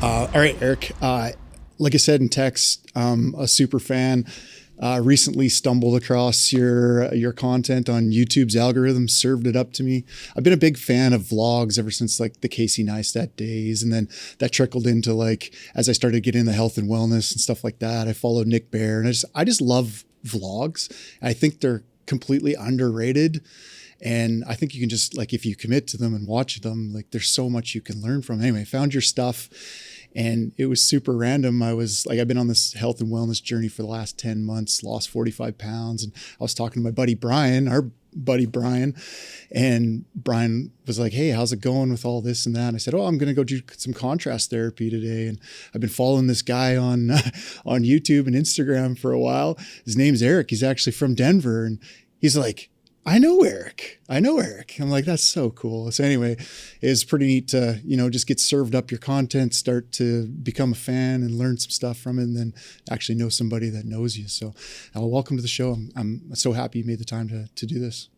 All right, Eric. Like I said in text, a super fan. Recently stumbled across your content on YouTube's algorithm, served it up to me. I've been a big fan of vlogs ever since like the Casey Neistat days, and then that trickled into like as I started getting into health and wellness and stuff like that. I followed Nick Bear, and I just love vlogs. I think they're completely underrated. And I think you can just like, if you commit to them and watch them, like there's so much you can learn from. Anyway, found your stuff and it was super random. I was like, I've been on this health and wellness journey for the last 10 months, lost 45 pounds. And I was talking to my buddy, Brian, and Brian was like, "Hey, how's it going with all this and that?" And I said, "Oh, I'm going to go do some contrast therapy today." And I've been following this guy on, on YouTube and Instagram for a while. His name's Eric. He's actually from Denver. And he's like, I know Eric. I'm like, that's so cool. So anyway, it's pretty neat to, just get served up your content, start to become a fan and learn some stuff from it, and then actually know somebody that knows you. So welcome to the show. I'm so happy you made the time to do this.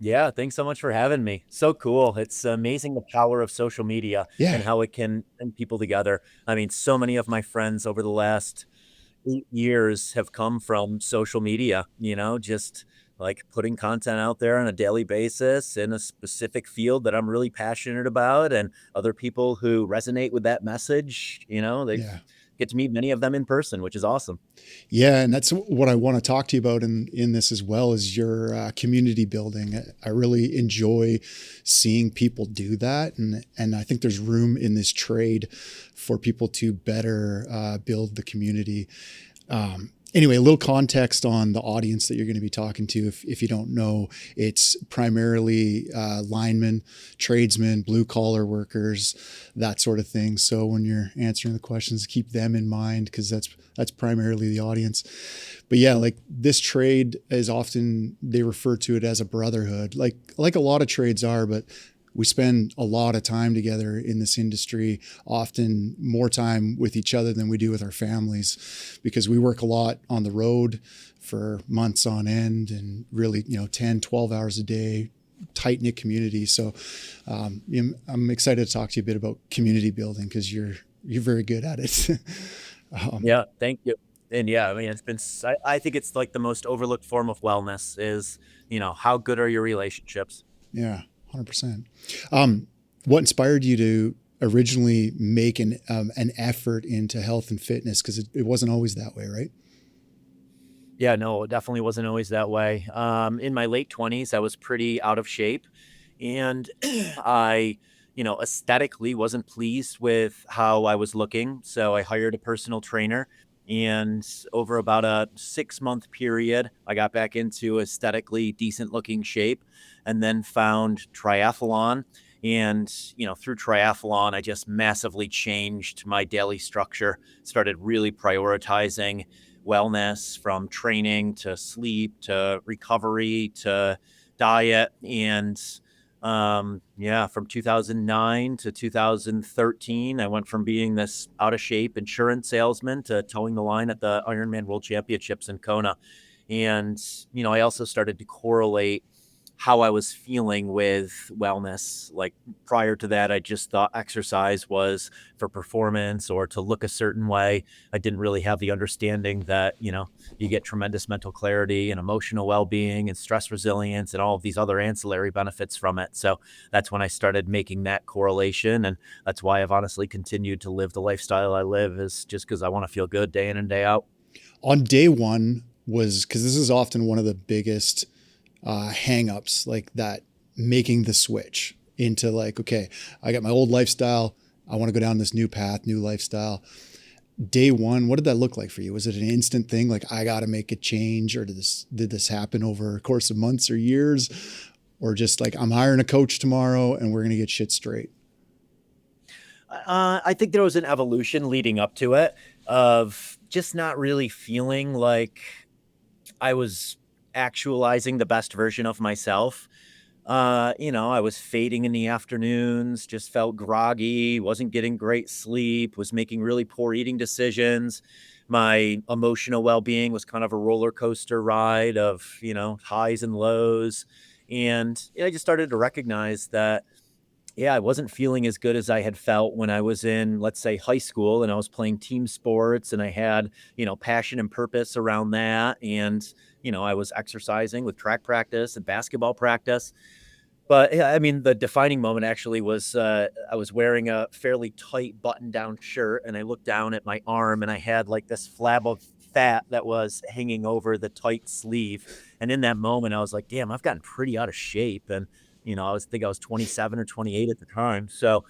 Yeah, thanks so much for having me. So cool. It's amazing the power of social media Yeah. and how it can bring people together. I mean, so many of my friends over the last 8 years have come from social media, just like putting content out there on a daily basis in a specific field that I'm really passionate about, and other people who resonate with that message, they Yeah. get to meet many of them in person, which is awesome. Yeah, and that's what I want to talk to you about in this as well is your community building. I really enjoy seeing people do that, and I think there's room in this trade for people to better build the community. Anyway, a little context on the audience that you're going to be talking to. If you don't know, it's primarily linemen, tradesmen, blue collar workers, that sort of thing. So when you're answering the questions, keep them in mind because that's primarily the audience. But yeah, like this trade is often they refer to it as a brotherhood, like a lot of trades are, but we spend a lot of time together in this industry, often more time with each other than we do with our families because we work a lot on the road for months on end and really, 10, 12 hours a day, tight knit community. So I'm excited to talk to you a bit about community building because you're very good at it. Yeah, thank you. And yeah, I mean, I think it's like the most overlooked form of wellness is, how good are your relationships? Yeah, 100%. What inspired you to originally make an effort into health and fitness? Because it wasn't always that way, right? Yeah, no, it definitely wasn't always that way. In my late 20s, I was pretty out of shape, and I, aesthetically wasn't pleased with how I was looking. So I hired a personal trainer, and over about a 6-month period, I got back into aesthetically decent looking shape, and then found triathlon. And, through triathlon, I just massively changed my daily structure, started really prioritizing wellness from training to sleep to recovery to diet. And yeah, from 2009 to 2013, I went from being this out of shape insurance salesman to towing the line at the Ironman World Championships in Kona. And, I also started to correlate how I was feeling with wellness. Like prior to that, I just thought exercise was for performance or to look a certain way. I didn't really have the understanding that, you get tremendous mental clarity and emotional well-being and stress resilience and all of these other ancillary benefits from it. So that's when I started making that correlation. And that's why I've honestly continued to live the lifestyle I live, is just because I want to feel good day in and day out. On day one was because this is often one of the biggest hang-ups, like that, making the switch into like, okay, I got my old lifestyle, I want to go down this new path, new lifestyle. Day one, what did that look like for you? Was it an instant thing, like I got to make a change, or did this happen over a course of months or years, or just like I'm hiring a coach tomorrow and we're gonna get shit straight? I think there was an evolution leading up to it of just not really feeling like I was actualizing the best version of myself. I was fading in the afternoons, just felt groggy, wasn't getting great sleep, was making really poor eating decisions. My emotional well-being was kind of a roller coaster ride of, highs and lows. And I just started to recognize that, yeah, I wasn't feeling as good as I had felt when I was in, let's say, high school and I was playing team sports and I had, passion and purpose around that. And, I was exercising with track practice and basketball practice. But yeah, I mean, the defining moment actually was I was wearing a fairly tight button down shirt and I looked down at my arm and I had like this flab of fat that was hanging over the tight sleeve. And in that moment, I was like, damn, I've gotten pretty out of shape. And, I was 27 or 28 at the time. So,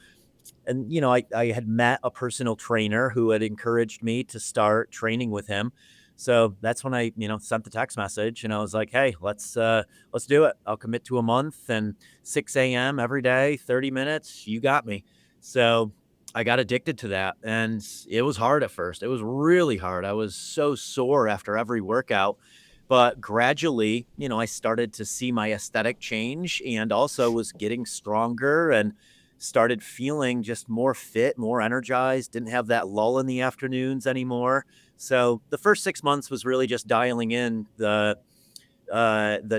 and I had met a personal trainer who had encouraged me to start training with him. So that's when I, sent the text message and I was like, hey, let's do it. I'll commit to a month and 6 a.m. every day, 30 minutes, you got me. So I got addicted to that and it was hard at first. It was really hard. I was so sore after every workout. But gradually, I started to see my aesthetic change and also was getting stronger and started feeling just more fit, more energized, didn't have that lull in the afternoons anymore. So the first 6 months was really just dialing in the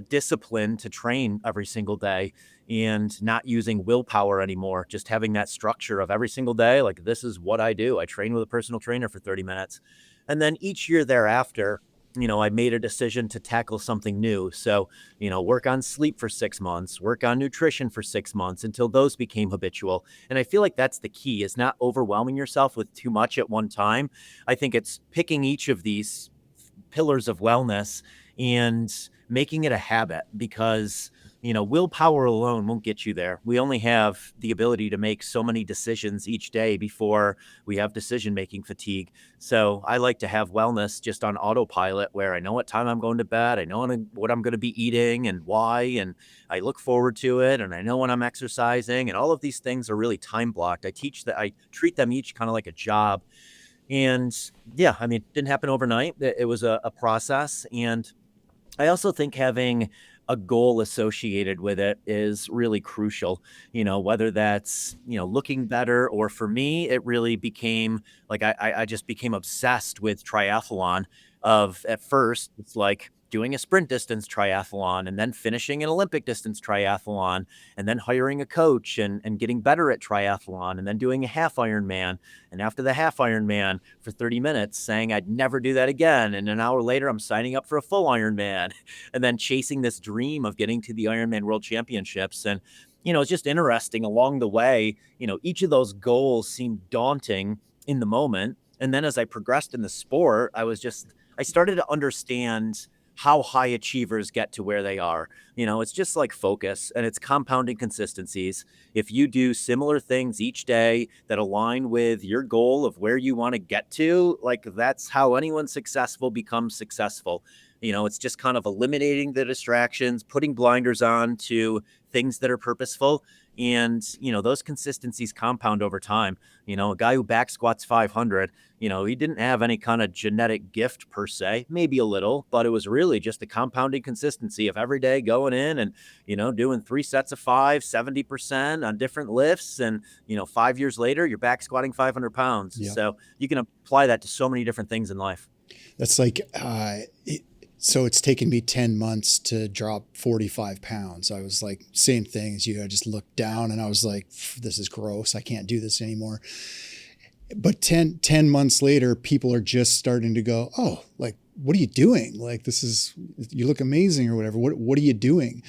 discipline to train every single day and not using willpower anymore, just having that structure of every single day. Like, this is what I do. I train with a personal trainer for 30 minutes. And then each year thereafter, I made a decision to tackle something new. So, work on sleep for 6 months, work on nutrition for 6 months until those became habitual. And I feel like that's the key, is not overwhelming yourself with too much at one time. I think it's picking each of these pillars of wellness and making it a habit, because willpower alone won't get you there. We only have the ability to make so many decisions each day before we have decision making fatigue. So I like to have wellness just on autopilot, where I know what time I'm going to bed, I know what I'm going to be eating and why, and I look forward to it, and I know when I'm exercising, and all of these things are really time blocked. I treat them each kind of like a job. And yeah, I mean, it didn't happen overnight. It was a process. And I also think having a goal associated with it is really crucial, whether that's, looking better, or for me, it really became like I just became obsessed with triathlon. Of at first, it's like doing a sprint distance triathlon and then finishing an Olympic distance triathlon and then hiring a coach and getting better at triathlon and then doing a half Ironman. And after the half Ironman for 30 minutes, saying I'd never do that again. And an hour later, I'm signing up for a full Ironman and then chasing this dream of getting to the Ironman World Championships. And, it's just interesting along the way, each of those goals seemed daunting in the moment. And then as I progressed in the sport, I started to understand how high achievers get to where they are. It's just like focus, and it's compounding consistencies. If you do similar things each day that align with your goal of where you want to get to, like, that's how anyone successful becomes successful. It's just kind of eliminating the distractions, putting blinders on to things that are purposeful. And, those consistencies compound over time. A guy who back squats 500, he didn't have any kind of genetic gift per se, maybe a little, but it was really just the compounding consistency of every day going in and, doing 3 sets of 5, 70% on different lifts. And, 5 years later, you're back squatting 500 pounds. Yeah. So you can apply that to so many different things in life. That's like, so it's taken me 10 months to drop 45 pounds. I was like, same thing as you. I just looked down and I was like, this is gross. I can't do this anymore. But 10 months later, people are just starting to go, oh, like, what are you doing? Like, you look amazing or whatever. What are you doing?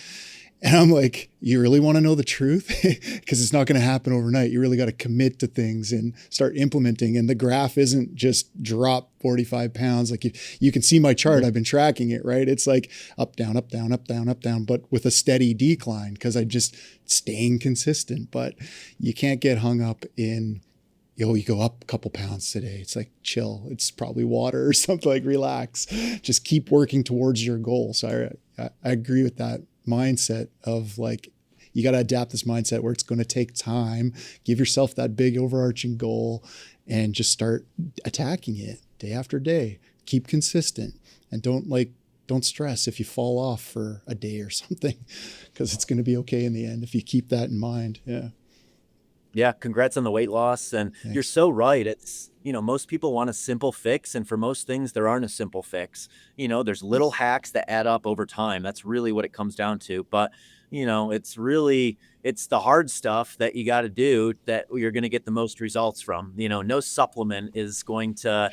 And I'm like, you really want to know the truth? Because it's not going to happen overnight. You really got to commit to things and start implementing. And the graph isn't just drop 45 pounds. Like, you can see my chart. I've been tracking it, right? It's like up, down, up, down, up, down, up, down, but with a steady decline, because I'm just staying consistent. But you can't get hung up in, you go up a couple pounds today. It's like, chill. It's probably water or something. Like, relax. Just keep working towards your goal. So I agree with that mindset of, like, you got to adapt this mindset where it's going to take time. Give yourself that big overarching goal and just start attacking it day after day. Keep consistent, and don't stress if you fall off for a day or something, because it's going to be okay in the end if you keep that in mind. Yeah. Yeah, congrats on the weight loss. And Thanks. You're so right. It's, most people want a simple fix. And for most things, there aren't a simple fix. There's little hacks that add up over time. That's really what it comes down to. But, it's the hard stuff that you got to do that you're going to get the most results from. No supplement is going to,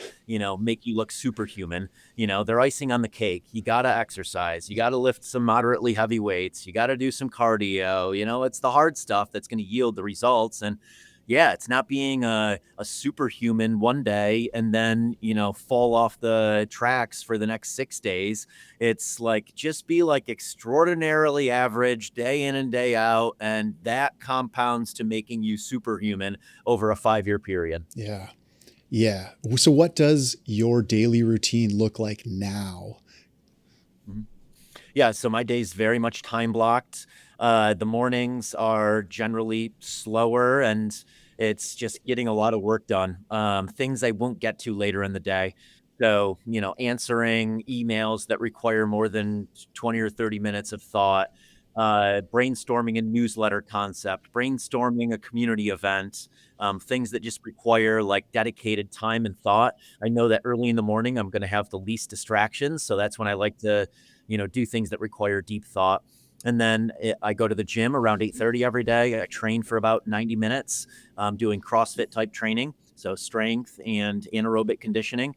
make you look superhuman. They're icing on the cake. You got to exercise. You got to lift some moderately heavy weights. You got to do some cardio. It's the hard stuff that's going to yield the results. And yeah, it's not being a superhuman one day and then, fall off the tracks for the next 6 days. It's like, just be like extraordinarily average day in and day out. And that compounds to making you superhuman over a 5-year period. Yeah. Yeah. So what does your daily routine look like now? Yeah, so my day's very much time blocked. The mornings are generally slower, and it's just getting a lot of work done. Things I won't get to later in the day. So, answering emails that require more than 20 or 30 minutes of thought, brainstorming a newsletter concept, brainstorming a community event, things that just require like dedicated time and thought. I know that early in the morning, I'm going to have the least distractions. So that's when I like to, do things that require deep thought. And then I go to the gym around 8:30 every day. I train for about 90 minutes, doing CrossFit type training. So strength and anaerobic conditioning.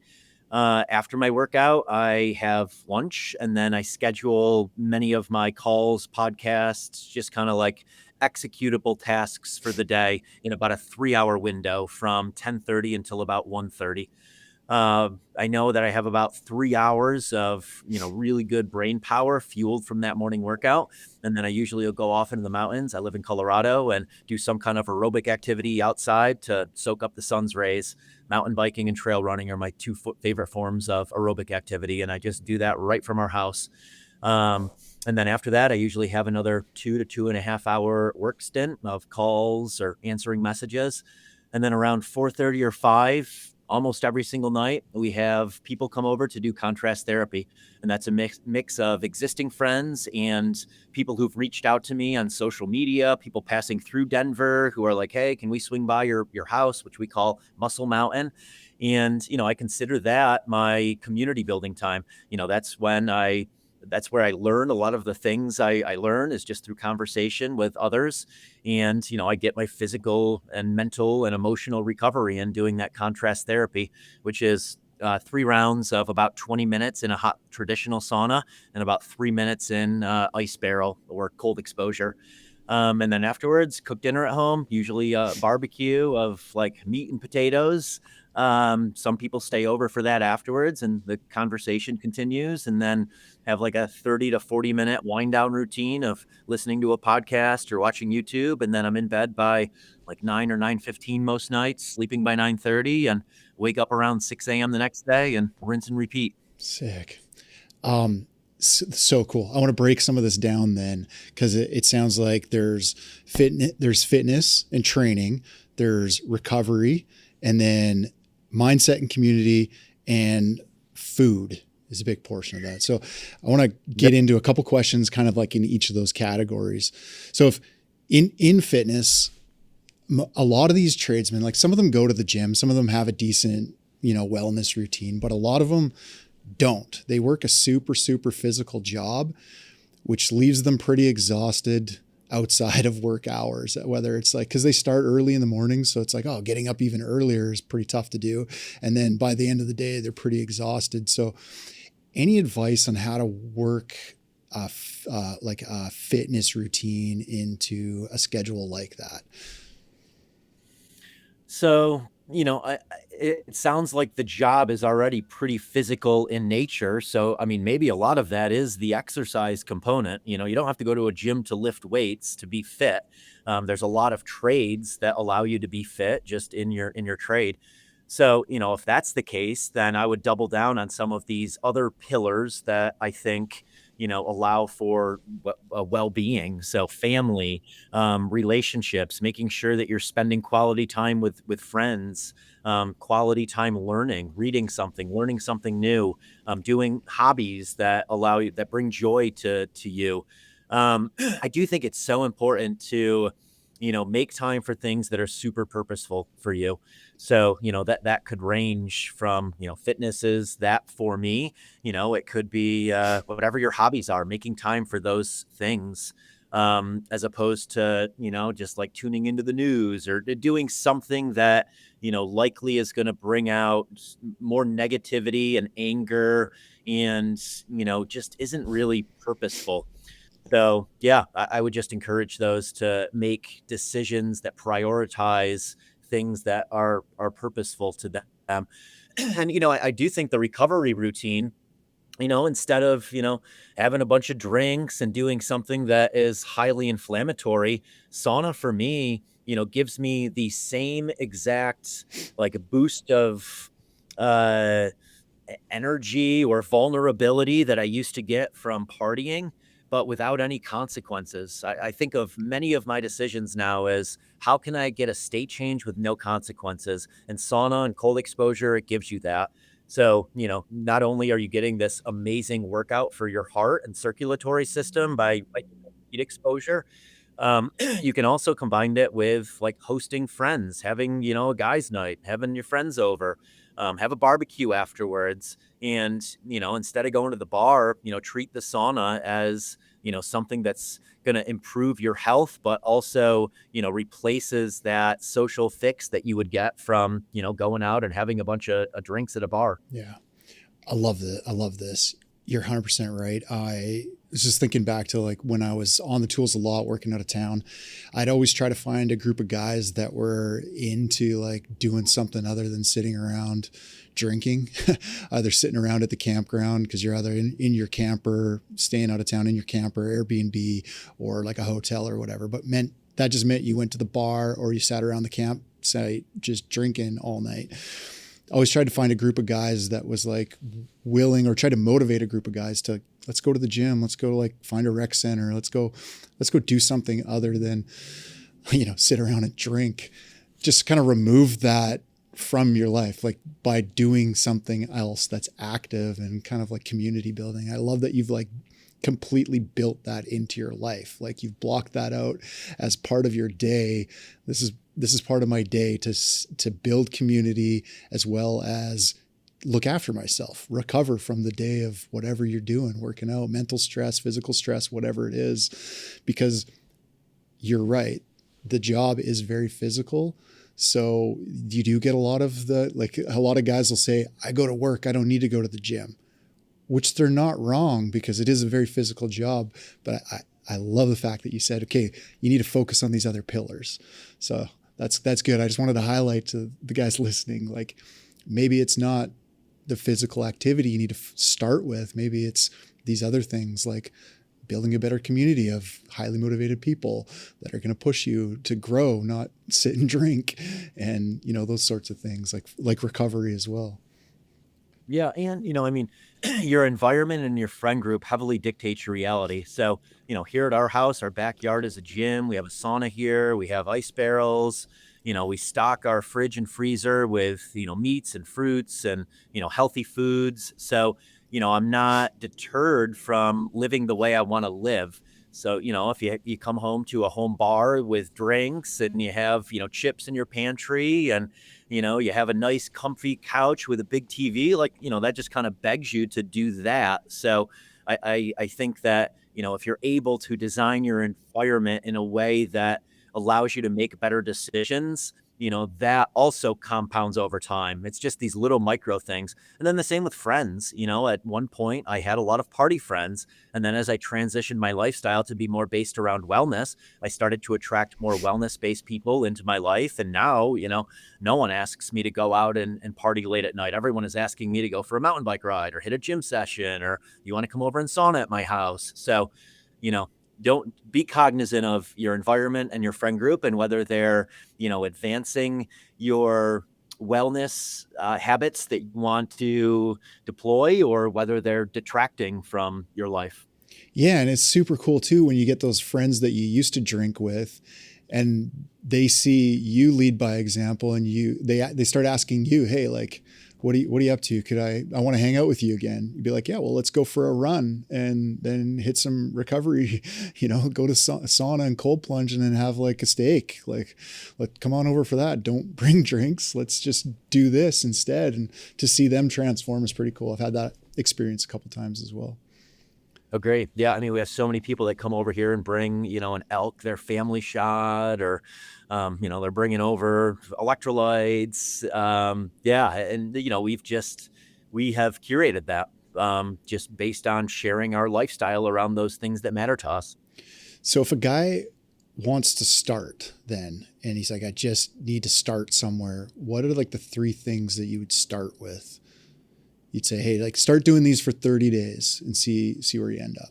After my workout, I have lunch, and then I schedule many of my calls, podcasts, just kind of like executable tasks for the day in about a 3-hour window from 10:30 until about 1:30. I know that I have about 3 hours of, really good brain power fueled from that morning workout. And then I usually will go off into the mountains. I live in Colorado, and do some kind of aerobic activity outside to soak up the sun's rays. Mountain biking and trail running are my two favorite forms of aerobic activity. And I just do that right from our house. And then after that, I usually have another 2 to 2.5 hour work stint of calls or answering messages. And then around 4:30 or 5, almost every single night, we have people come over to do contrast therapy. And that's a mix of existing friends and people who've reached out to me on social media, people passing through Denver who are like, hey, can we swing by your house, which we call Muscle Mountain? And, I consider that my community building time. That's where I learn a lot of the things I learn is just through conversation with others. And, I get my physical and mental and emotional recovery in doing that contrast therapy, which is 3 rounds of about 20 minutes in a hot traditional sauna and about 3 minutes in ice barrel or cold exposure. And then afterwards, cook dinner at home, usually a barbecue of like meat and potatoes. Some people stay over for that afterwards, and the conversation continues, and then have like a 30 to 40 minute wind down routine of listening to a podcast or watching YouTube. And then I'm in bed by like 9 or 9:15 most nights, sleeping by 9:30, and wake up around 6 a.m. the next day and rinse and repeat. Sick. So cool. I want to break some of this down then, because it sounds like there's fitness and training, there's recovery, and then mindset and community, and food is a big portion of that. So I want to get into a couple questions kind of like in each of those categories. So if in fitness, a lot of these tradesmen, like some of them go to the gym, some of them have a decent, wellness routine, but a lot of them don't. They work a super, super physical job, which leaves them pretty exhausted outside of work hours, whether it's like, because they start early in the morning. So it's like, oh, getting up even earlier is pretty tough to do. And then by the end of the day, they're pretty exhausted. So any advice on how to work like a fitness routine into a schedule like that? So, it sounds like the job is already pretty physical in nature. So, I mean, maybe a lot of that is the exercise component. You don't have to go to a gym to lift weights to be fit. There's a lot of trades that allow you to be fit just in your trade. So, if that's the case, then I would double down on some of these other pillars that I think, allow for well-being. So family, relationships, making sure that you're spending quality time with friends, quality time learning, reading something, learning something new, doing hobbies that bring joy to you. I do think it's so important to, make time for things that are super purposeful for you. So, that could range from, fitness is that for me, it could be whatever your hobbies are, making time for those things. as opposed to, just like tuning into the news or doing something that, likely is going to bring out more negativity and anger and, just isn't really purposeful. So yeah, I would just encourage those to make decisions that prioritize things that are purposeful to them. And I do think the recovery routine, instead of, having a bunch of drinks and doing something that is highly inflammatory, sauna for me, gives me the same exact like boost of uh energy or vulnerability that I used to get from partying, but without any consequences. I think of many of my decisions now as how can I get a state change with no consequences? And sauna and cold exposure, it gives you that. So, not only are you getting this amazing workout for your heart and circulatory system by heat exposure, you can also combine it with like hosting friends, having, a guys' night, having your friends over, have a barbecue afterwards. And, instead of going to the bar, treat the sauna as, something that's going to improve your health, but also, replaces that social fix that you would get from, going out and having a bunch of drinks at a bar. Yeah. I love that. I love this. You're 100% right. I was just thinking back to like when I was on the tools a lot working out of town, I'd always try to find a group of guys that were into like doing something other than sitting around drinking, either sitting around at the campground because you're either in your camper, staying out of town in your camper, Airbnb, or like a hotel or whatever. But that just meant you went to the bar or you sat around the campsite just drinking all night. I always tried to find a group of guys that was like willing, or try to motivate a group of guys to let's go to the gym. Let's go like find a rec center. Let's go do something other than, sit around and drink. Just kind of remove that from your life, like by doing something else that's active and kind of like community building. I love that you've like completely built that into your life. Like you've blocked that out as part of your day. This is part of my day to build community as well as look after myself, recover from the day of whatever you're doing, working out, mental stress, physical stress, whatever it is, because you're right. The job is very physical. So you do get a lot of guys will say, I go to work, I don't need to go to the gym, which they're not wrong because it is a very physical job. But I love the fact that you said, okay, you need to focus on these other pillars. So that's good. I just wanted to highlight to the guys listening, like maybe it's not the physical activity you need to start with. Maybe it's these other things like building a better community of highly motivated people that are going to push you to grow, not sit and drink, and those sorts of things like recovery as well. Yeah. And, your environment and your friend group heavily dictates your reality. So, here at our house, our backyard is a gym. We have a sauna here. We have ice barrels. We stock our fridge and freezer with, meats and fruits and, healthy foods. So, I'm not deterred from living the way I want to live. So, if you come home to a home bar with drinks and you have, chips in your pantry and, you have a nice comfy couch with a big TV, like, that just kind of begs you to do that. So I think that, if you're able to design your environment in a way that allows you to make better decisions, that also compounds over time. It's just these little micro things. And then the same with friends. At one point I had a lot of party friends. And then as I transitioned my lifestyle to be more based around wellness, I started to attract more wellness-based people into my life. And now, no one asks me to go out and party late at night. Everyone is asking me to go for a mountain bike ride or hit a gym session, or you want to come over and sauna at my house. So, don't be cognizant of your environment and your friend group and whether they're, advancing your wellness habits that you want to deploy or whether they're detracting from your life. Yeah. And it's super cool too when you get those friends that you used to drink with and they see you lead by example and they start asking you, hey, like, what are you up to? I want to hang out with you again. You'd be like, yeah, well, let's go for a run and then hit some recovery, go to sauna and cold plunge and then have like a steak. Like, come on over for that. Don't bring drinks. Let's just do this instead. And to see them transform is pretty cool. I've had that experience a couple of times as well. Agree. Yeah, I mean, we have so many people that come over here and bring, an elk, their family shot, or, they're bringing over electrolytes. Yeah, and we have curated that, just based on sharing our lifestyle around those things that matter to us. So if a guy wants to start then, and he's like, I just need to start somewhere, what are like the three things that you would start with? You'd say, hey, like start doing these for 30 days and see where you end up.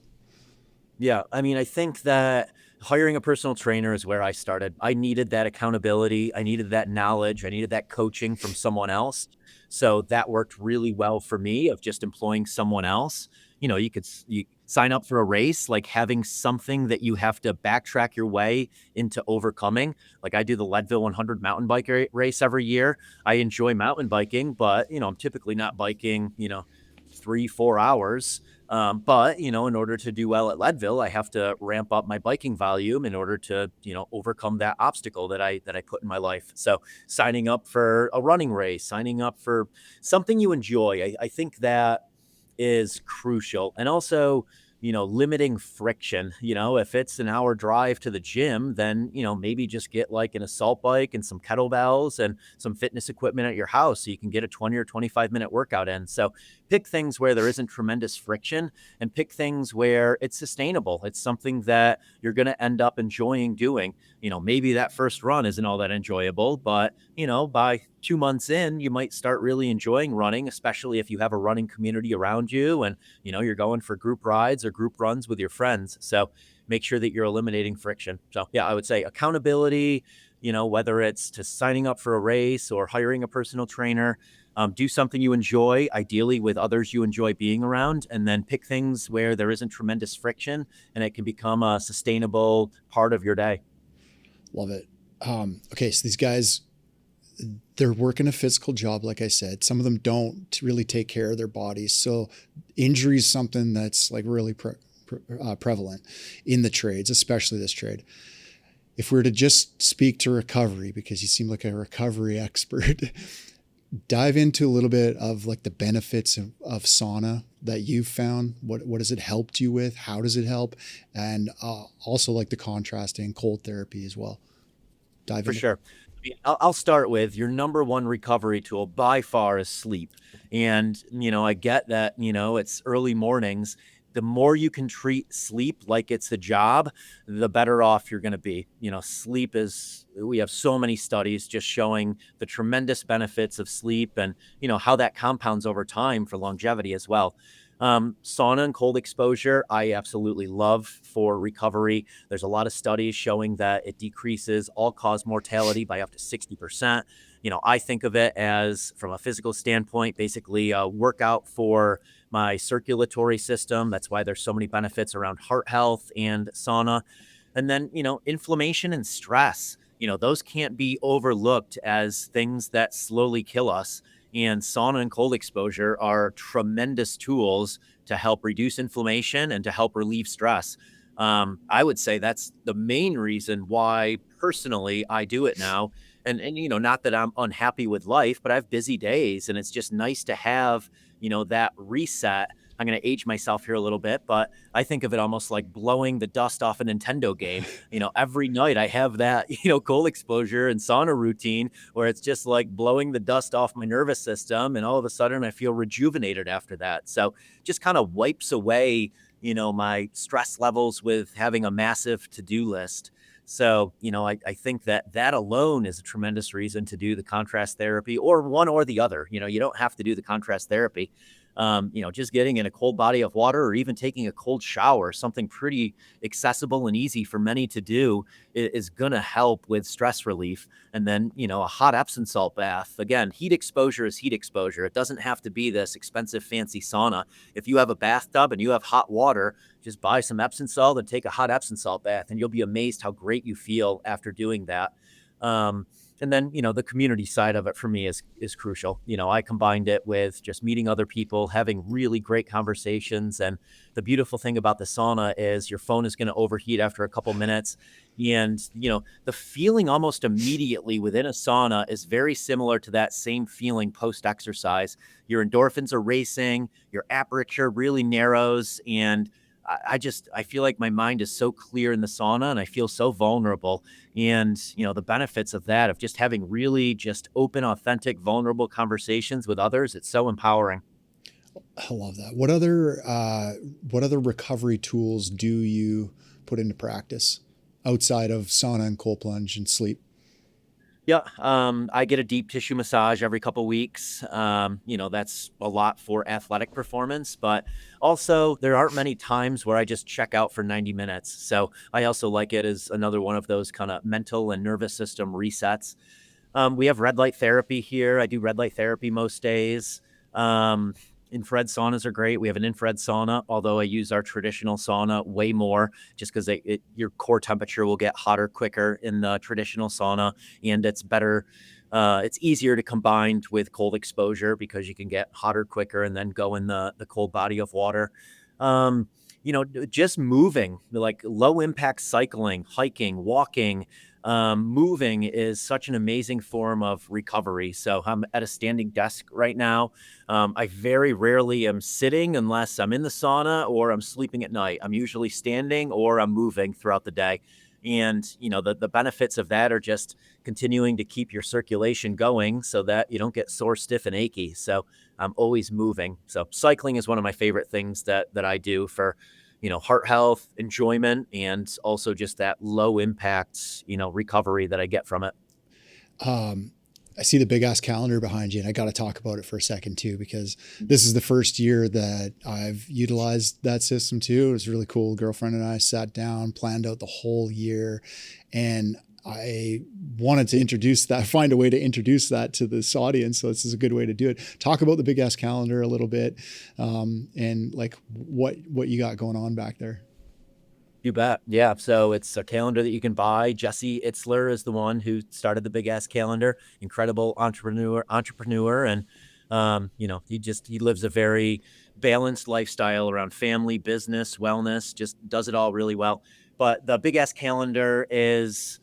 Yeah, I mean, I think that hiring a personal trainer is where I started. I needed that accountability. I needed that knowledge. I needed that coaching from someone else. So that worked really well for me of just employing someone else. You sign up for a race, like having something that you have to backtrack your way into overcoming. Like I do the Leadville 100 mountain bike race every year. I enjoy mountain biking, but, I'm typically not biking, 3-4 hours. But, in order to do well at Leadville, I have to ramp up my biking volume in order to, overcome that obstacle that I put in my life. So signing up for a running race, signing up for something you enjoy, I think that is crucial. And also, limiting friction. If it's an hour drive to the gym, then, maybe just get like an assault bike and some kettlebells and some fitness equipment at your house so you can get a 20 or 25-minute workout in. So pick things where there isn't tremendous friction, and pick things where it's sustainable. It's something that you're going to end up enjoying doing. Maybe that first run isn't all that enjoyable, but, by 2 months in, you might start really enjoying running, especially if you have a running community around you and, you're going for group rides or group runs with your friends. So make sure that you're eliminating friction. So yeah, I would say accountability, whether it's to signing up for a race or hiring a personal trainer. Do something you enjoy, ideally with others you enjoy being around, and then pick things where there isn't tremendous friction and it can become a sustainable part of your day. Love it. Okay, so these guys, they're working a physical job, like I said. Some of them don't really take care of their bodies. So injury is something that's like really prevalent in the trades, especially this trade. If we were to just speak to recovery, because you seem like a recovery expert, dive into a little bit of like the benefits of sauna that you've found. What has it helped you with? How does it help? And also like the contrasting cold therapy as well. Dive For into. sure. I'll start with your number one recovery tool by far is sleep. And, I get that, it's early mornings. The more you can treat sleep like it's a job, the better off you're going to be. Sleep we have so many studies just showing the tremendous benefits of sleep and, how that compounds over time for longevity as well. Sauna and cold exposure, I absolutely love for recovery. There's a lot of studies showing that it decreases all-cause mortality by up to 60%. I think of it as, from a physical standpoint, basically a workout for my circulatory system. That's why there's so many benefits around heart health and sauna. And then, inflammation and stress, those can't be overlooked as things that slowly kill us. And sauna and cold exposure are tremendous tools to help reduce inflammation and to help relieve stress. I would say that's the main reason why personally I do it now. And not that I'm unhappy with life, but I have busy days and it's just nice to have, that reset. I'm going to age myself here a little bit, but I think of it almost like blowing the dust off a Nintendo game. Every night I have that, cold exposure and sauna routine where it's just like blowing the dust off my nervous system. And all of a sudden I feel rejuvenated after that. So just kind of wipes away, my stress levels with having a massive to-do list. So, I think that alone is a tremendous reason to do the contrast therapy, or one or the other. You don't have to do the contrast therapy. Just getting in a cold body of water or even taking a cold shower, something pretty accessible and easy for many to do, is going to help with stress relief. And then, a hot Epsom salt bath. Again, heat exposure is heat exposure. It doesn't have to be this expensive, fancy sauna. If you have a bathtub and you have hot water, just buy some Epsom salt and take a hot Epsom salt bath, and you'll be amazed how great you feel after doing that. And then, the community side of it for me is crucial. I combined it with just meeting other people, having really great conversations. And the beautiful thing about the sauna is your phone is going to overheat after a couple minutes. And, the feeling almost immediately within a sauna is very similar to that same feeling post-exercise. Your endorphins are racing, your aperture really narrows, and I feel like my mind is so clear in the sauna and I feel so vulnerable. And, the benefits of that, of just having really just open, authentic, vulnerable conversations with others, it's so empowering. I love that. What other recovery tools do you put into practice outside of sauna and cold plunge and sleep? Yeah, I get a deep tissue massage every couple weeks. That's a lot for athletic performance, but also there aren't many times where I just check out for 90 minutes. So I also like it as another one of those kind of mental and nervous system resets. We have red light therapy here. I do red light therapy most days. Um, Infrared saunas are great. We have an infrared sauna, although I use our traditional sauna way more just because your core temperature will get hotter quicker in the traditional sauna, and it's better. It's easier to combine with cold exposure because you can get hotter quicker and then go in the cold body of water. Um, just moving, like low impact cycling, hiking, walking, moving is such an amazing form of recovery. So I'm at a standing desk right now. I very rarely am sitting unless I'm in the sauna or I'm sleeping at night. I'm usually standing or I'm moving throughout the day. And, the benefits of that are just continuing to keep your circulation going so that you don't get sore, stiff, and achy. So I'm always moving. So cycling is one of my favorite things that I do for, heart health, enjoyment, and also just that low impact, recovery that I get from it. Um, I see the big ass calendar behind you, and I got to talk about it for a second too, because this is the first year that I've utilized that system too. It was really cool. Girlfriend and I sat down, planned out the whole year, and I wanted to find a way to introduce that to this audience. So this is a good way to do it. Talk about the big ass calendar a little bit, and like what you got going on back there. You bet. Yeah. So it's a calendar that you can buy. Jesse Itzler is the one who started the Big Ass Calendar. Incredible entrepreneur. And, he lives a very balanced lifestyle around family, business, wellness, just does it all really well. But the Big Ass Calendar is,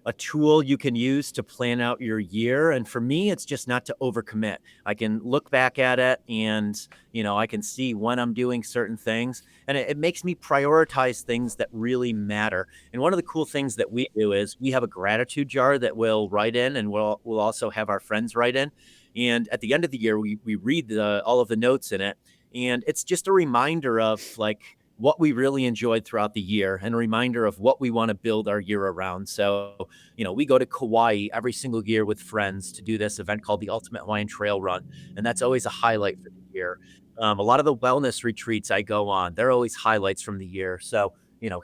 a tool you can use to plan out your year. And for me, it's just not to overcommit. I can look back at it and, I can see when I'm doing certain things, and it makes me prioritize things that really matter. And one of the cool things that we do is we have a gratitude jar that we'll write in, and we'll also have our friends write in. And at the end of the year, we read all of the notes in it. And it's just a reminder of like what we really enjoyed throughout the year and a reminder of what we want to build our year around. So, we go to Kauai every single year with friends to do this event called the Ultimate Hawaiian Trail Run. And that's always a highlight for the year. A lot of the wellness retreats I go on, they're always highlights from the year. So,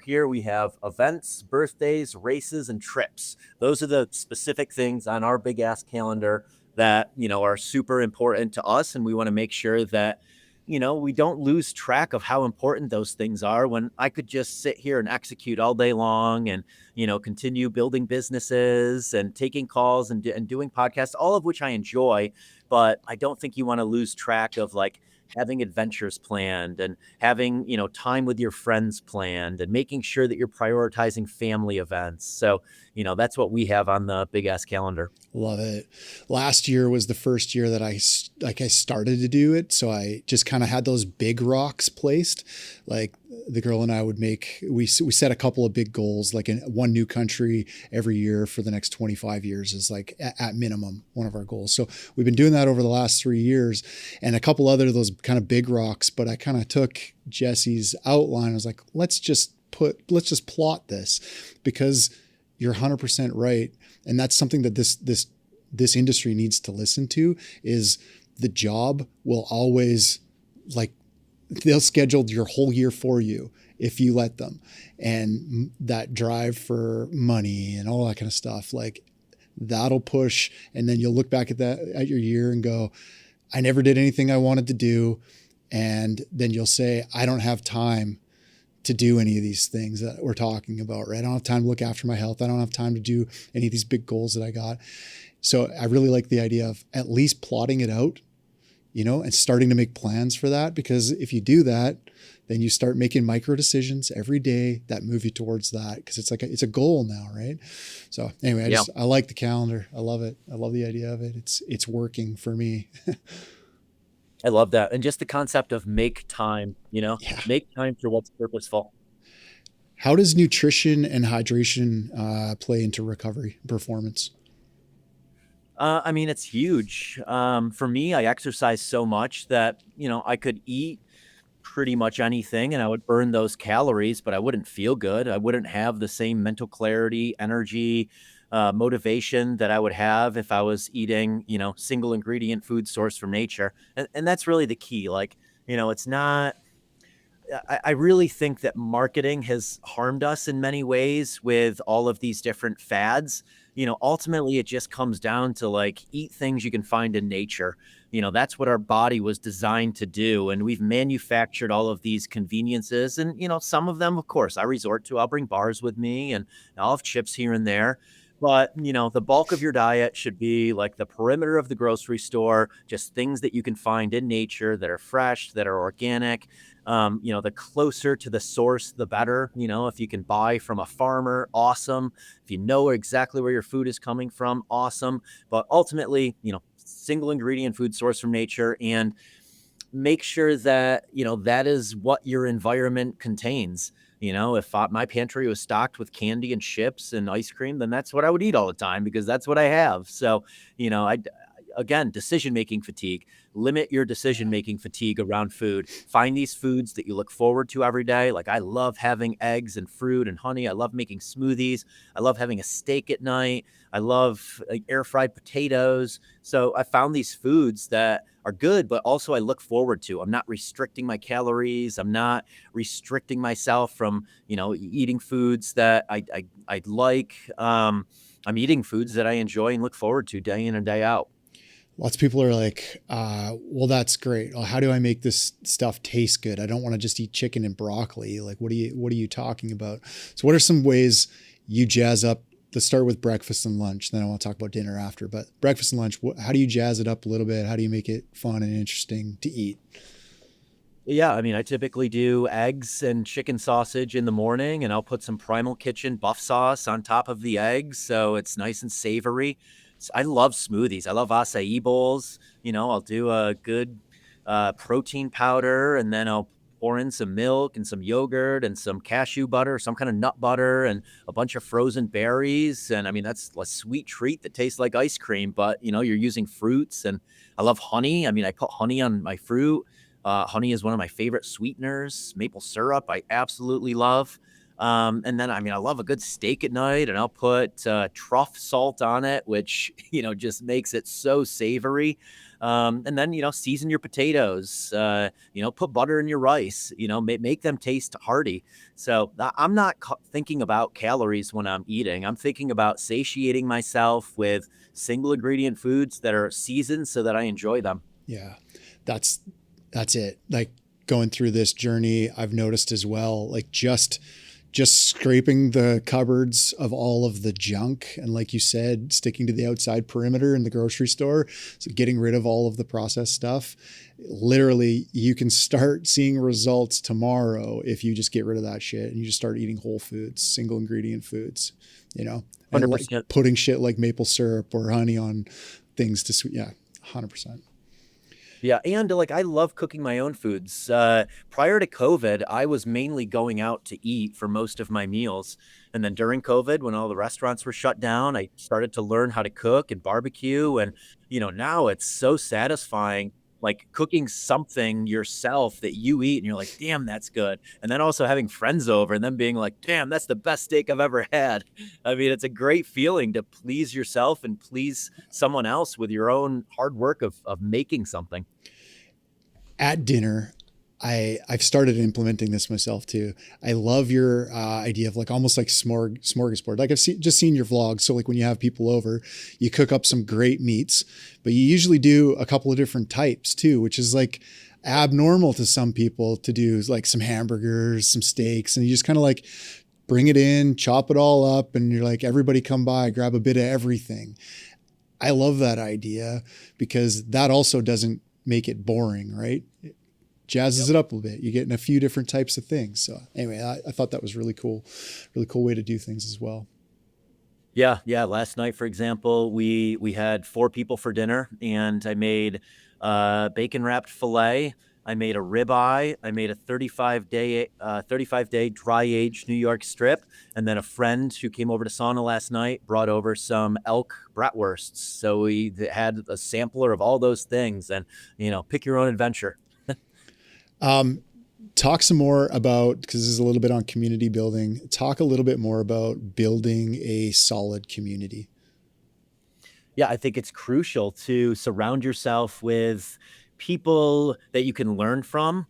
here we have events, birthdays, races, and trips. Those are the specific things on our big ass calendar that, are super important to us. And we want to make sure that, we don't lose track of how important those things are when I could just sit here and execute all day long and, continue building businesses and taking calls and doing podcasts, all of which I enjoy. But I don't think you want to lose track of like having adventures planned and having, time with your friends planned and making sure that you're prioritizing family events. So, that's what we have on the big ass calendar. Love it. Last year was the first year that I started to do it. So I just kind of had those big rocks placed. Like the girl and I we set a couple of big goals, like in one new country every year for the next 25 years is like at minimum one of our goals. So we've been doing that over the last 3 years, and a couple other of those kind of big rocks. But I kind of took Jesse's outline. I was like, let's just plot this, because you're 100% right. And that's something that this industry needs to listen to, is the job will always, like, they'll schedule your whole year for you if you let them. And that drive for money and all that kind of stuff, like that'll push. And then you'll look back at your year and go, I never did anything I wanted to do. And then you'll say, I don't have time to do any of these things that we're talking about, right? I don't have time to look after my health. I don't have time to do any of these big goals that I got. So I really like the idea of at least plotting it out, and starting to make plans for that. Because if you do that, then you start making micro decisions every day that move you towards that. Because it's like it's a goal now, right? So anyway, I like the calendar. I love it. I love the idea of it. It's working for me. I love that. And just the concept of make time, Yeah. make time for what's purposeful. How does nutrition and hydration play into recovery performance? I mean, it's huge. For me, I exercise so much that, I could eat pretty much anything and I would burn those calories, but I wouldn't feel good. I wouldn't have the same mental clarity, energy, motivation that I would have if I was eating, single ingredient food sourced from nature. And that's really the key. Like, it's not, I really think that marketing has harmed us in many ways with all of these different fads. Ultimately, it just comes down to like eat things you can find in nature. That's what our body was designed to do. And we've manufactured all of these conveniences. And, some of them, of course, I resort to. I'll bring bars with me and I'll have chips here and there. But, the bulk of your diet should be like the perimeter of the grocery store, just things that you can find in nature that are fresh, that are organic. The closer to the source, the better. If you can buy from a farmer, awesome. If you know exactly where your food is coming from, awesome. But ultimately, single ingredient food source from nature, and make sure that, that is what your environment contains. If my pantry was stocked with candy and chips and ice cream, then that's what I would eat all the time because that's what I have. So, I again, decision-making fatigue. Limit your decision-making fatigue around food. Find these foods that you look forward to every day. Like I love having eggs and fruit and honey. I love making smoothies. I love having a steak at night. I love air fried potatoes. So I found these foods that are good, but also I look forward to. I'm not restricting my calories. I'm not restricting myself from, eating foods that I like. I'm eating foods that I enjoy and look forward to day in and day out. Lots of people are like, well, that's great. Well, how do I make this stuff taste good? I don't want to just eat chicken and broccoli. Like, what are you talking about? So what are some ways you jazz up? Let's start with breakfast and lunch. Then I want to talk about dinner after, but breakfast and lunch, how do you jazz it up a little bit? How do you make it fun and interesting to eat? Yeah, I mean, I typically do eggs and chicken sausage in the morning, and I'll put some Primal Kitchen buff sauce on top of the eggs, so it's nice and savory. I love smoothies. I love acai bowls. I'll do a good protein powder, and then I'll pour in some milk and some yogurt and some cashew butter, some kind of nut butter, and a bunch of frozen berries. And I mean, that's a sweet treat that tastes like ice cream, but you're using fruits. And I love honey. I mean, I put honey on my fruit. Honey is one of my favorite sweeteners. Maple syrup, I absolutely love. And then, I mean, I love a good steak at night, and I'll put truff salt on it, which, just makes it so savory. And then, season your potatoes, put butter in your rice, make them taste hearty. So I'm not thinking about calories when I'm eating. I'm thinking about satiating myself with single ingredient foods that are seasoned so that I enjoy them. Yeah, that's that's it. Like going through this journey, I've noticed as well, like just scraping the cupboards of all of the junk. And like you said, sticking to the outside perimeter in the grocery store. So getting rid of all of the processed stuff. Literally, you can start seeing results tomorrow if you just get rid of that shit and you just start eating whole foods, single ingredient foods, and 100%. like putting shit like maple syrup or honey on things to sweet. Yeah, 100%. Yeah, and like I love cooking my own foods. Prior to COVID, I was mainly going out to eat for most of my meals. And then during COVID, when all the restaurants were shut down, I started to learn how to cook and barbecue. And, now it's so satisfying, like cooking something yourself that you eat and you're like, damn, that's good. And then also having friends over and then being like, damn, that's the best steak I've ever had. I mean, it's a great feeling to please yourself and please someone else with your own hard work of making something. At dinner, I've started implementing this myself too. I love your idea of like almost like smorgasbord. Like just seen your vlog. So like when you have people over, you cook up some great meats, but you usually do a couple of different types too, which is like abnormal to some people to do like some hamburgers, some steaks, and you just kind of like bring it in, chop it all up, and you're like, everybody come by, grab a bit of everything. I love that idea because that also doesn't make it boring, right? It jazzes Yep. it up a bit. You're getting a few different types of things. So anyway, I thought that was really cool way to do things as well. Yeah. Last night, for example, we had 4 people for dinner, and I made bacon wrapped filet. I made a ribeye. I made a 35 day dry aged New York strip, and then a friend who came over to sauna last night brought over some elk bratwursts. So we had a sampler of all those things, and pick your own adventure. Um, Talk some more about, because this is a little bit on community building, talk a little bit more about building a solid community. Yeah, I think it's crucial to surround yourself with people that you can learn from,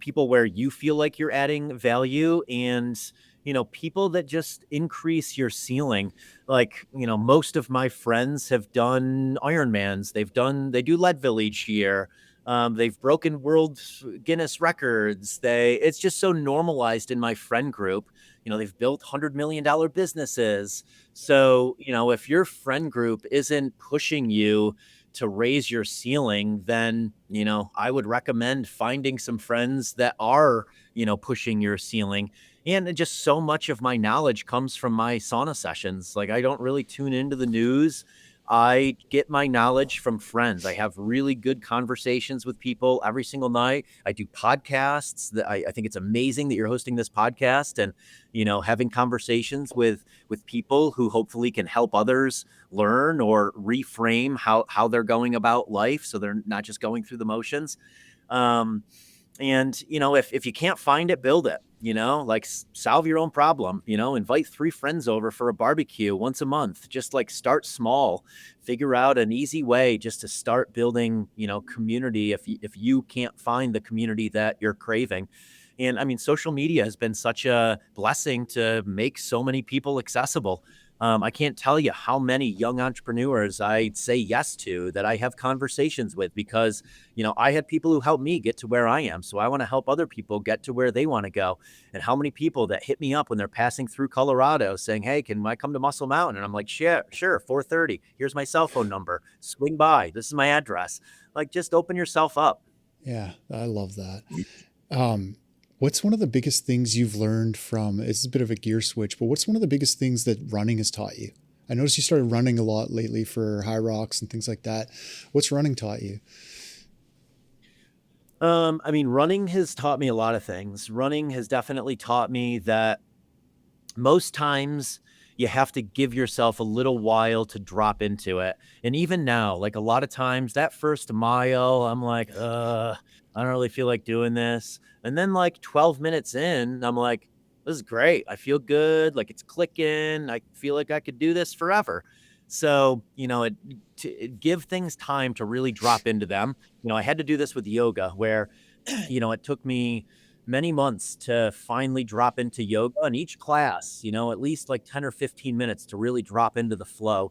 people where you feel like you're adding value, and people that just increase your ceiling. Like, most of my friends have done Ironmans. They do Leadville each year. They've broken world Guinness records. It's just so normalized in my friend group. They've built $100 million businesses. So, if your friend group isn't pushing you to raise your ceiling, then, I would recommend finding some friends that are, pushing your ceiling. And just so much of my knowledge comes from my sauna sessions. Like, I don't really tune into the news. I get my knowledge from friends. I have really good conversations with people every single night. I do podcasts. I think it's amazing that you're hosting this podcast, and having conversations with people who hopefully can help others learn or reframe how they're going about life, so they're not just going through the motions. Um, and if you can't find it, build it. Like, solve your own problem. Invite 3 friends over for a barbecue once a month. Just like start small, figure out an easy way just to start building community if you can't find the community that you're craving. And I mean, social media has been such a blessing to make so many people accessible. I can't tell you how many young entrepreneurs I say yes to, that I have conversations with, because, I had people who helped me get to where I am. So I want to help other people get to where they want to go. And how many people that hit me up when they're passing through Colorado saying, "Hey, can I come to Muscle Mountain?" And I'm like, sure, 4:30. Here's my cell phone number. Swing by. This is my address. Like, just open yourself up. Yeah, I love that. What's one of the biggest things you've learned from, it's a bit of a gear switch, but what's one of the biggest things that running has taught you? I noticed you started running a lot lately for HYROX and things like that. What's running taught you? I mean, running has taught me a lot of things. Running has definitely taught me that most times you have to give yourself a little while to drop into it. And even now, like, a lot of times that first mile, I'm like, I don't really feel like doing this. And then, like, 12 minutes in, I'm like, this is great. I feel good. Like, it's clicking. I feel like I could do this forever. So, to give things time to really drop into them. I had to do this with yoga, where, it took me many months to finally drop into yoga, and each class, at least like 10 or 15 minutes to really drop into the flow.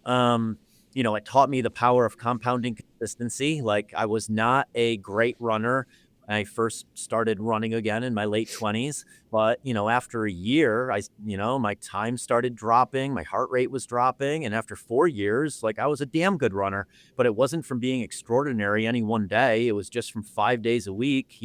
Um, it taught me the power of compounding consistency. Like, I was not a great runner when I first started running again in my late 20s. But, after a year, my time started dropping, my heart rate was dropping. And after 4 years, like, I was a damn good runner, but it wasn't from being extraordinary any one day. It was just from 5 days a week,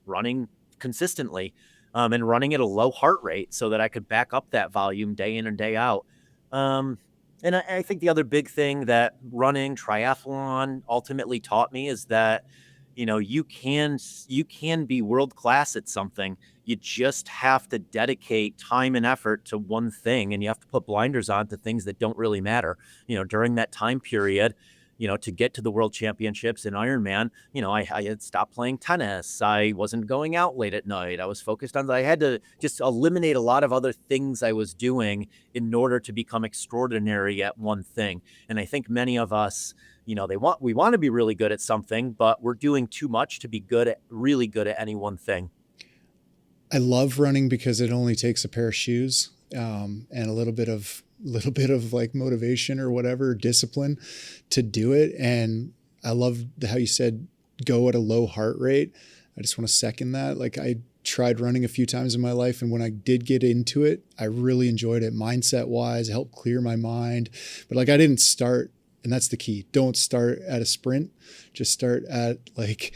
running consistently, and running at a low heart rate so that I could back up that volume day in and day out. Um, and I think the other big thing that running triathlon ultimately taught me is that, you can be world class at something. You just have to dedicate time and effort to one thing, and you have to put blinders on to things that don't really matter. During that time period, to get to the world championships in Ironman, I had stopped playing tennis. I wasn't going out late at night. I was focused on, I had to just eliminate a lot of other things I was doing in order to become extraordinary at one thing. And I think many of us, we want to be really good at something, but we're doing too much to be really good at any one thing. I love running because it only takes a pair of shoes, and a little bit of like motivation or whatever, discipline to do it. And I love how you said go at a low heart rate. I just want to second that. Like, I tried running a few times in my life, and when I did get into it, I really enjoyed it. Mindset wise, it helped clear my mind. But like, I didn't start, and that's the key. Don't start at a sprint. Just start at like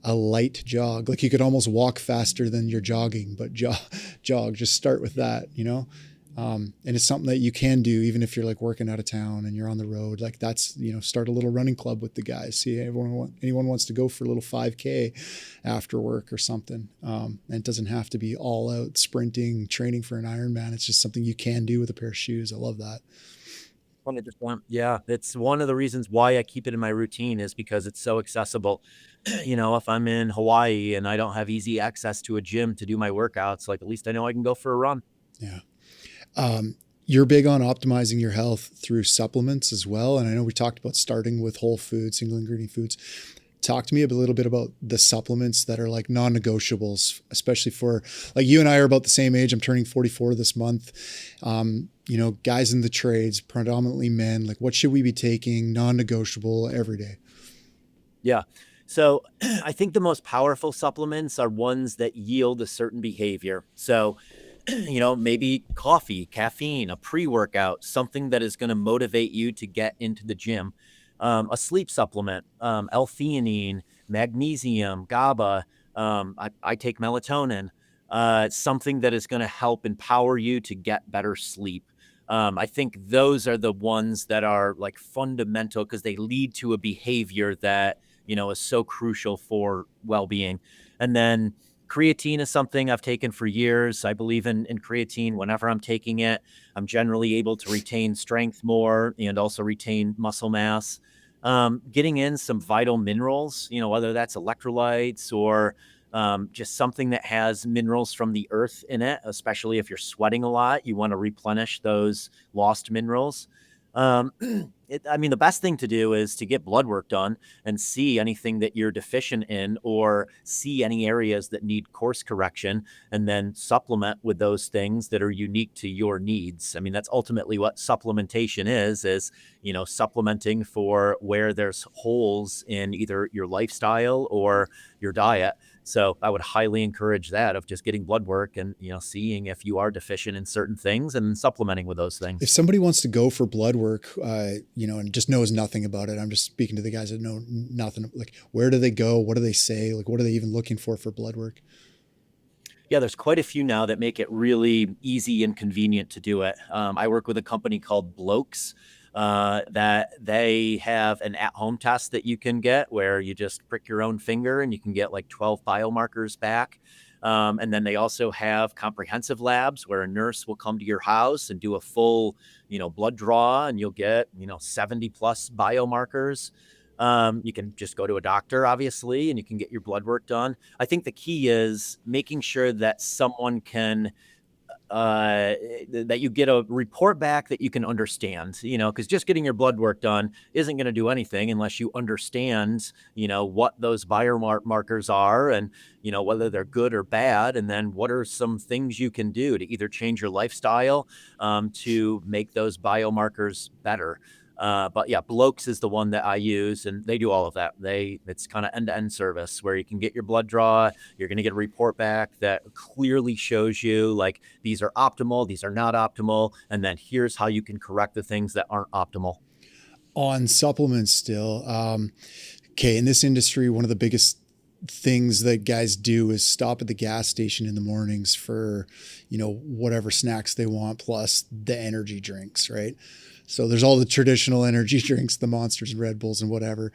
a light jog. Like, you could almost walk faster than you're jogging, but jog, just start with that, And it's something that you can do even if you're like working out of town and you're on the road. Like that's, start a little running club with the guys. See, anyone wants to go for a little 5K after work or something. And it doesn't have to be all out sprinting, training for an Ironman. It's just something you can do with a pair of shoes. I love that. 100%. Yeah, it's one of the reasons why I keep it in my routine is because it's so accessible. If I'm in Hawaii and I don't have easy access to a gym to do my workouts, like at least I know I can go for a run. Yeah. You're big on optimizing your health through supplements as well. And I know we talked about starting with whole foods, single ingredient foods. Talk to me a little bit about the supplements that are like non-negotiables, especially for like you and I are about the same age. I'm turning 44 this month. Guys in the trades, predominantly men, like what should we be taking non-negotiable every day? Yeah. So I think the most powerful supplements are ones that yield a certain behavior. So maybe coffee, caffeine, a pre-workout, something that is going to motivate you to get into the gym. A sleep supplement, L-theanine, magnesium, GABA. I take melatonin, something that is going to help empower you to get better sleep. I think those are the ones that are like fundamental because they lead to a behavior that, is so crucial for well-being. And then creatine is something I've taken for years. I believe in creatine. Whenever I'm taking it, I'm generally able to retain strength more and also retain muscle mass. Getting in some vital minerals, whether that's electrolytes or just something that has minerals from the earth in it, especially if you're sweating a lot, you want to replenish those lost minerals. The best thing to do is to get blood work done and see anything that you're deficient in or see any areas that need course correction and then supplement with those things that are unique to your needs. That's ultimately what supplementation is, supplementing for where there's holes in either your lifestyle or your diet. So I would highly encourage that of just getting blood work and, seeing if you are deficient in certain things and supplementing with those things. If somebody wants to go for blood work, and just knows nothing about it, I'm just speaking to the guys that know nothing. Like, where do they go? What do they say? Like, what are they even looking for blood work? Yeah, there's quite a few now that make it really easy and convenient to do it. I work with a company called Blokes. That they have an at-home test that you can get where you just prick your own finger and you can get like 12 biomarkers back. And then they also have comprehensive labs where a nurse will come to your house and do a full, blood draw and you'll get, 70 plus biomarkers. You can just go to a doctor, obviously, and you can get your blood work done. I think the key is making sure that someone can that you get a report back that you can understand, because just getting your blood work done isn't going to do anything unless you understand, what those biomarkers are and, whether they're good or bad. And then what are some things you can do to either change your lifestyle to make those biomarkers better. But yeah, Blokes is the one that I use and they do all of that. It's kind of end-to-end service where you can get your blood draw. You're going to get a report back that clearly shows you like these are optimal, these are not optimal. And then here's how you can correct the things that aren't optimal. On supplements still. In this industry, one of the biggest things that guys do is stop at the gas station in the mornings for, whatever snacks they want, plus the energy drinks, right? So there's all the traditional energy drinks, the Monsters and Red Bulls and whatever.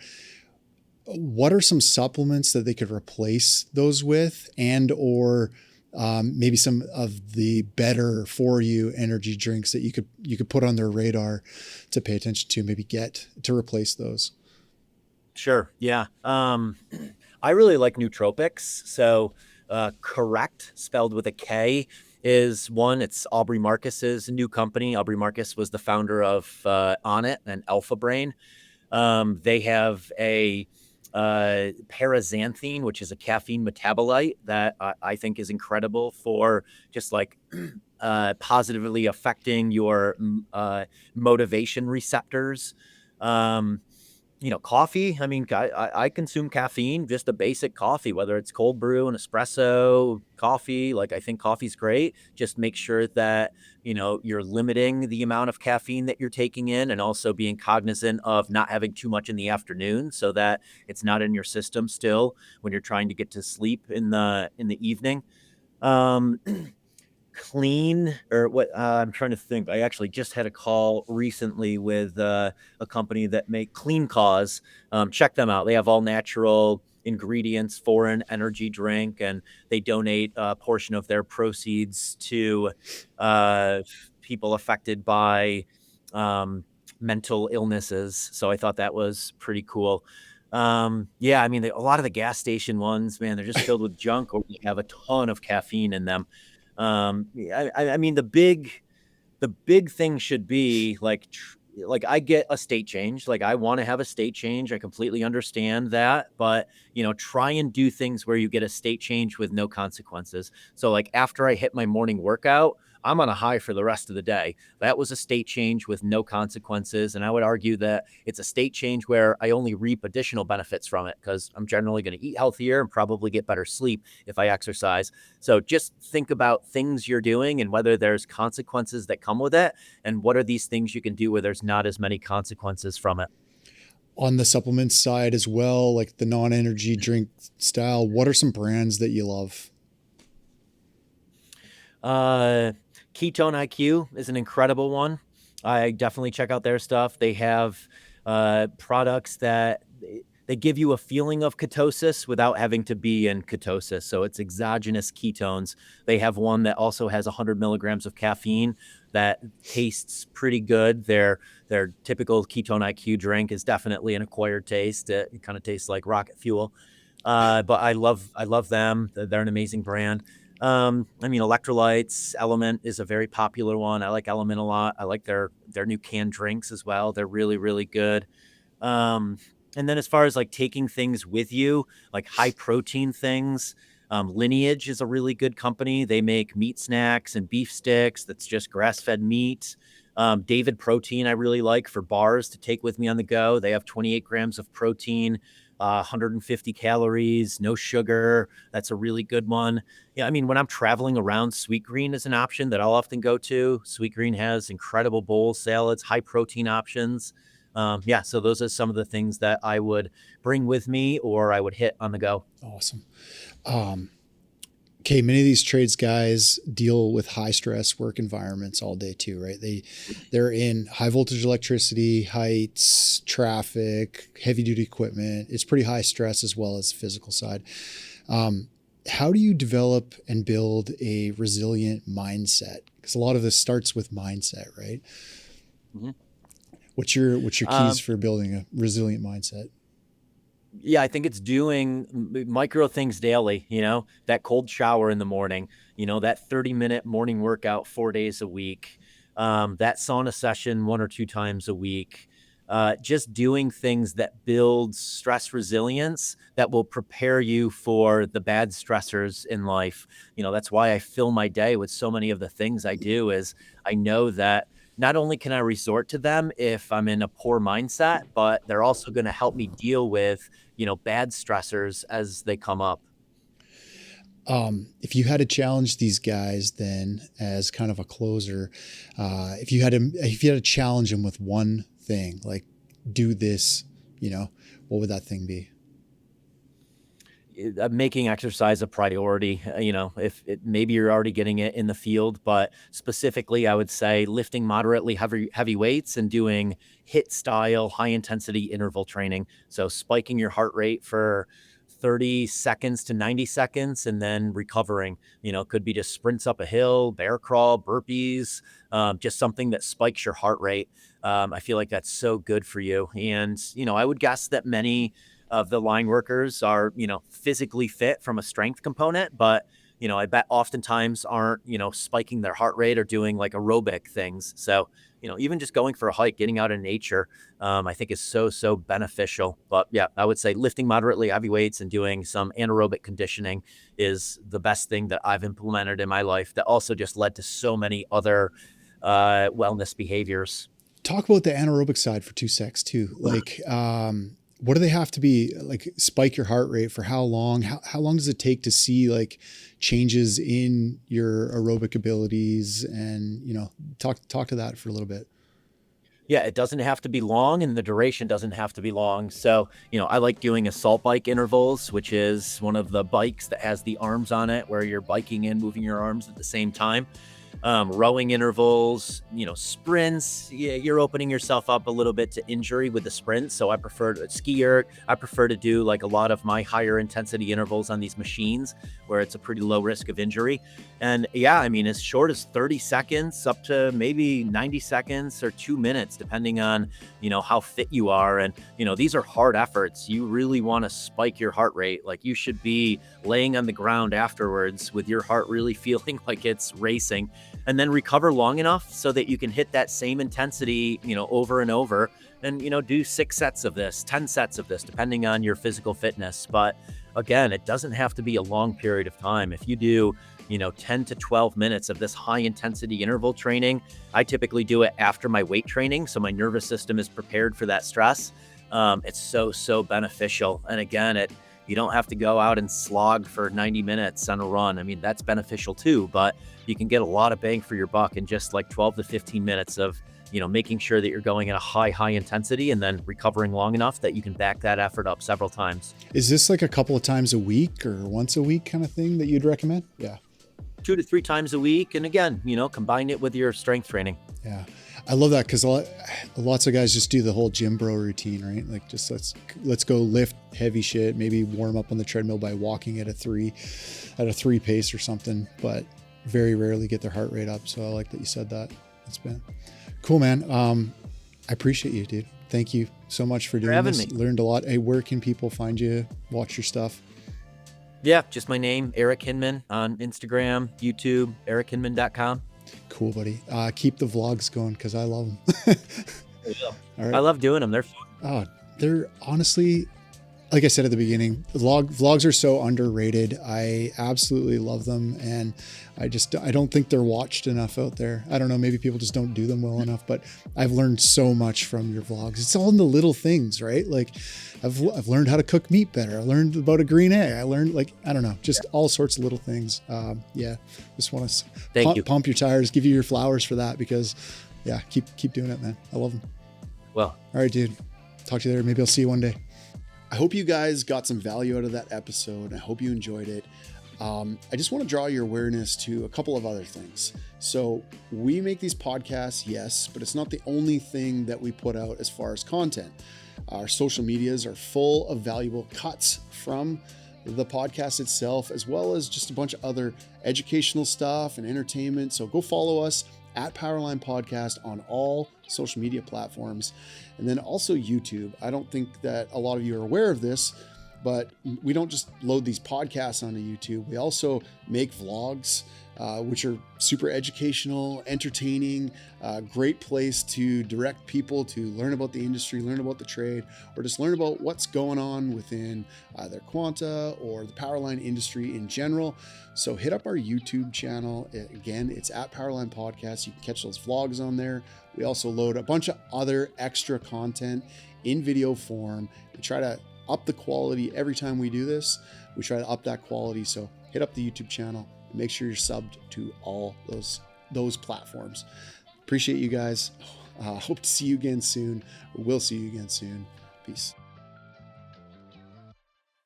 What are some supplements that they could replace those with and or maybe some of the better for you energy drinks that you could put on their radar to pay attention to, maybe get to replace those? Sure. Yeah. I really like nootropics. So Correct, spelled with a K, is one. It's Aubrey Marcus's new company. Aubrey Marcus was the founder of Onnit and Alpha Brain. They have a paraxanthine, which is a caffeine metabolite that I think is incredible for just like positively affecting your motivation receptors. Coffee. I consume caffeine, just a basic coffee, whether it's cold brew, an espresso, coffee. Like, I think coffee's great. Just make sure that, you're limiting the amount of caffeine that you're taking in and also being cognizant of not having too much in the afternoon so that it's not in your system still when you're trying to get to sleep in the evening. clean or what I'm trying to think. I actually just had a call recently with a company that make Clean Cause. Check them out. They have all natural ingredients for an energy drink, and they donate a portion of their proceeds to uh, people affected by um, mental illnesses. So I thought that was pretty cool. Yeah, I mean, a lot of the gas station ones, man, they're just filled with junk or they have a ton of caffeine in them. I mean, the big thing should be like I get a state change. Like I want to have a state change. I completely understand that, but try and do things where you get a state change with no consequences. So like after I hit my morning workout, I'm on a high for the rest of the day. That was a state change with no consequences. And I would argue that it's a state change where I only reap additional benefits from it because I'm generally going to eat healthier and probably get better sleep if I exercise. So just think about things you're doing and whether there's consequences that come with it. And what are these things you can do where there's not as many consequences from it? On the supplements side as well, like the non-energy drink style, what are some brands that you love? Uh, Ketone IQ is an incredible one. I definitely check out their stuff. They have products that they give you a feeling of ketosis without having to be in ketosis. So it's exogenous ketones. They have one that also has 100 milligrams of caffeine that tastes pretty good. Their typical Ketone IQ drink is definitely an acquired taste. It kind of tastes like rocket fuel. But I love them. They're an amazing brand. I mean, electrolytes, Element is a very popular one. I like Element a lot. I like their new canned drinks as well. They're really, really good. Um, and then as far as like taking things with you, like high protein things, Lineage is a really good company. They make meat snacks and beef sticks. That's just grass fed meat. David Protein, I really like for bars to take with me on the go. They have 28 grams of protein, 150 calories, no sugar. That's a really good one. Yeah, I mean, when I'm traveling around, Sweet Green is an option that I'll often go to. Sweet Green has incredible bowl salads, high protein options. Yeah, so those are some of the things that I would bring with me or I would hit on the go. Awesome. Um, okay, many of these trades guys deal with high stress work environments all day too, right? They're in high voltage electricity, heights, traffic, heavy duty equipment. It's pretty high stress as well as physical side. How do you develop and build a resilient mindset? Because a lot of this starts with mindset, right? Mhm. What's your keys Um, for building a resilient mindset? Yeah, I think it's doing micro things daily, that cold shower in the morning, that 30-minute morning workout 4 days a week, that sauna session 1 or 2 times a week. Just doing things that build stress resilience that will prepare you for the bad stressors in life. That's why I fill my day with so many of the things I do is I know that not only can I resort to them if I'm in a poor mindset, but they're also going to help me deal with bad stressors as they come up. If you had to challenge these guys, then as kind of a closer, if you had to challenge them with one thing, like do this, what would that thing be? Making exercise a priority. If maybe you're already getting it in the field, but specifically, I would say lifting moderately heavy weights and doing HIIT style high intensity interval training. So spiking your heart rate for 30 seconds to 90 seconds and then recovering. Could be just sprints up a hill, bear crawl, burpees, just something that spikes your heart rate. I feel like that's so good for you. And, I would guess that many of the line workers are, physically fit from a strength component, but, I bet oftentimes aren't, spiking their heart rate or doing like aerobic things. So, even just going for a hike, getting out in nature, I think is so, so beneficial. But yeah, I would say lifting moderately heavy weights and doing some anaerobic conditioning is the best thing that I've implemented in my life that also just led to so many other wellness behaviors. Talk about the anaerobic side for 2 secs too. Like, what do they have to be like spike your heart rate for how long? How long does it take to see like changes in your aerobic abilities and, talk to that for a little bit. Yeah, it doesn't have to be long, and the duration doesn't have to be long. So, I like doing assault bike intervals, which is one of the bikes that has the arms on it where you're biking and moving your arms at the same time. Rowing intervals, sprints. Yeah, you're opening yourself up a little bit to injury with the sprint. So I prefer to skier. I prefer to do like a lot of my higher intensity intervals on these machines where it's a pretty low risk of injury. And yeah, I mean, as short as 30 seconds up to maybe 90 seconds or 2 minutes, depending on, how fit you are. And, these are hard efforts. You really want to spike your heart rate. Like you should be laying on the ground afterwards with your heart really feeling like it's racing, and then recover long enough so that you can hit that same intensity, over and over, and, do 6 sets of this, 10 sets of this, depending on your physical fitness. But again, it doesn't have to be a long period of time. If you do, 10 to 12 minutes of this high intensity interval training, I typically do it after my weight training. So my nervous system is prepared for that stress. It's so beneficial. And again, you don't have to go out and slog for 90 minutes on a run. I mean, that's beneficial too, but you can get a lot of bang for your buck in just like 12 to 15 minutes of, making sure that you're going at a high intensity and then recovering long enough that you can back that effort up several times. Is this like a couple of times a week or once a week kind of thing that you'd recommend? Yeah. 2 to 3 times a week. And again, combine it with your strength training. Yeah. I love that because lots of guys just do the whole gym bro routine, right? Like just let's go lift heavy shit, maybe warm up on the treadmill by walking at a 3 pace or something, but very rarely get their heart rate up. So I like that you said that. That's been cool, man. I appreciate you, dude. Thank you so much for doing this. Me. Learned a lot. Hey, where can people find you, watch your stuff? Yeah, just my name, Eric Hinman, on Instagram, YouTube, erichinman.com. Cool, buddy. Keep the vlogs going because I love them. All right. I love doing them. They're fun. Oh, they're honestly, like I said at the beginning, vlogs are so underrated. I absolutely love them. And I don't think they're watched enough out there. I don't know. Maybe people just don't do them well enough, but I've learned so much from your vlogs. It's all in the little things, right? Like I've learned how to cook meat better. I learned about a green egg. I learned just all sorts of little things. Just want to pump your tires, give you your flowers for that because keep doing it, man. I love them. Well, all right, dude. Talk to you later. Maybe I'll see you one day. I hope you guys got some value out of that episode. I hope you enjoyed it. I just want to draw your awareness to a couple of other things. So we make these podcasts, yes, but it's not the only thing that we put out as far as content. Our social medias are full of valuable cuts from the podcast itself, as well as just a bunch of other educational stuff and entertainment. So go follow us at Powerline Podcast on all social media platforms. And then also YouTube. I don't think that a lot of you are aware of this, but we don't just load these podcasts onto YouTube. We also make vlogs, which are super educational, entertaining, great place to direct people to learn about the industry, learn about the trade, or just learn about what's going on within either Quanta or the Powerline industry in general. So hit up our YouTube channel. Again, it's at Powerline Podcast. You can catch those vlogs on there. We also load a bunch of other extra content in video form and try to up the quality every time we do this. We try to up that quality. So hit up the YouTube channel and make sure you're subbed to all those platforms. Appreciate you guys. Hope to see you again soon. We'll see you again soon. Peace.